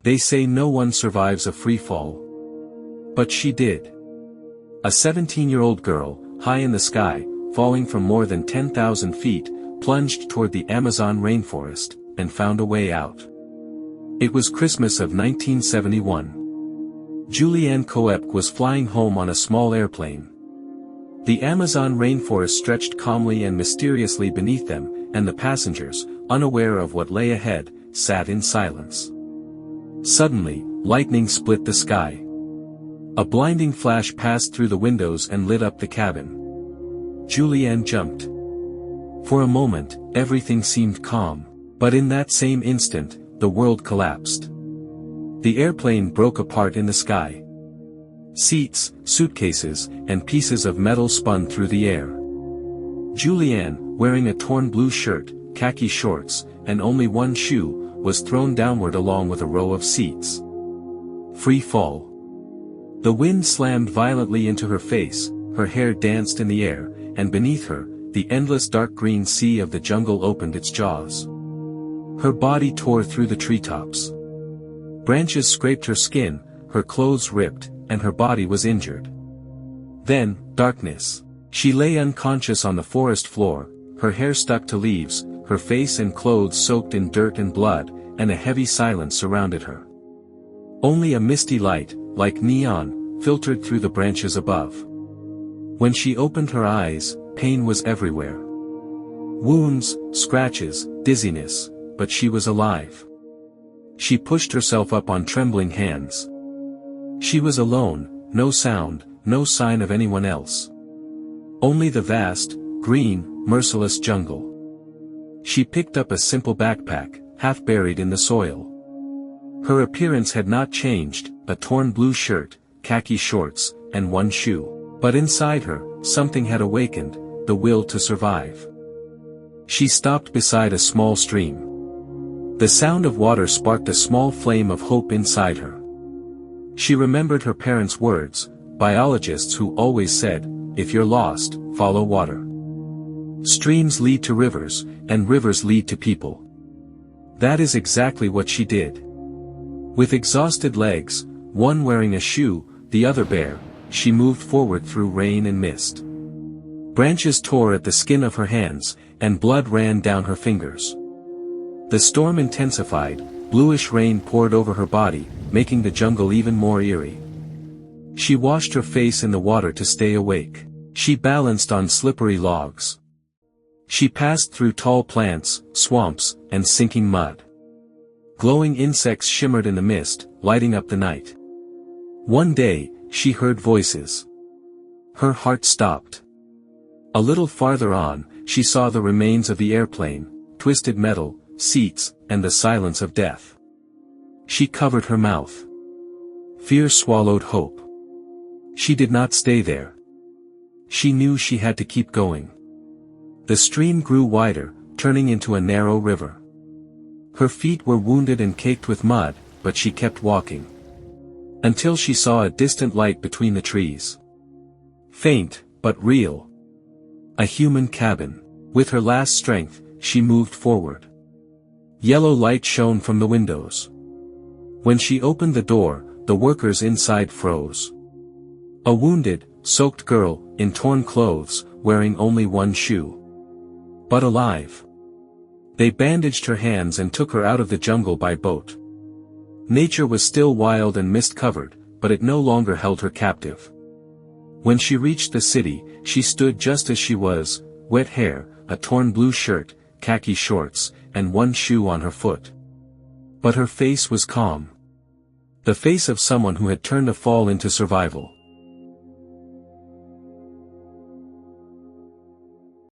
They say no one survives a free fall. But she did. A 17-year-old girl, high in the sky, falling from more than 10,000 feet, plunged toward the Amazon rainforest, and found a way out. It was Christmas of 1971. Julianne Coep was flying home on a small airplane. The Amazon rainforest stretched calmly and mysteriously beneath them, and the passengers, unaware of what lay ahead, sat in silence. Suddenly, lightning split the sky. A blinding flash passed through the windows and lit up the cabin. Julianne jumped. For a moment, everything seemed calm, but in that same instant, the world collapsed. The airplane broke apart in the sky. Seats, suitcases, and pieces of metal spun through the air. Julianne, wearing a torn blue shirt, khaki shorts, and only one shoe, was thrown downward along with a row of seats. Free fall. The wind slammed violently into her face, her hair danced in the air, and beneath her, the endless dark green sea of the jungle opened its jaws. Her body tore through the treetops. Branches scraped her skin, her clothes ripped, and her body was injured. Then, darkness. She lay unconscious on the forest floor, her hair stuck to leaves, her face and clothes soaked in dirt and blood, and a heavy silence surrounded her. Only a misty light, like neon, filtered through the branches above. When she opened her eyes, pain was everywhere. Wounds, scratches, dizziness, but she was alive. She pushed herself up on trembling hands. She was alone, no sound, no sign of anyone else. Only the vast, green, merciless jungle. She picked up a simple backpack, half buried in the soil. Her appearance had not changed, a torn blue shirt, khaki shorts, and one shoe. But inside her, something had awakened, the will to survive. She stopped beside a small stream. The sound of water sparked a small flame of hope inside her. She remembered her parents' words, biologists who always said, if you're lost, follow water. Streams lead to rivers, and rivers lead to people. That is exactly what she did. With exhausted legs, one wearing a shoe, the other bare, she moved forward through rain and mist. Branches tore at the skin of her hands, and blood ran down her fingers. The storm intensified, bluish rain poured over her body, making the jungle even more eerie. She washed her face in the water to stay awake. She balanced on slippery logs. She passed through tall plants, swamps, and sinking mud. Glowing insects shimmered in the mist, lighting up the night. One day, she heard voices. Her heart stopped. A little farther on, she saw the remains of the airplane, twisted metal, seats, and the silence of death. She covered her mouth. Fear swallowed hope. She did not stay there. She knew she had to keep going. The stream grew wider, turning into a narrow river. Her feet were wounded and caked with mud, but she kept walking. Until she saw a distant light between the trees. Faint, but real. A human cabin. With her last strength, she moved forward. Yellow light shone from the windows. When she opened the door, the workers inside froze. A wounded, soaked girl, in torn clothes, wearing only one shoe. But alive. They bandaged her hands and took her out of the jungle by boat. Nature was still wild and mist-covered, but it no longer held her captive. When she reached the city, she stood just as she was, wet hair, a torn blue shirt, khaki shorts, and one shoe on her foot. But her face was calm. The face of someone who had turned a fall into survival.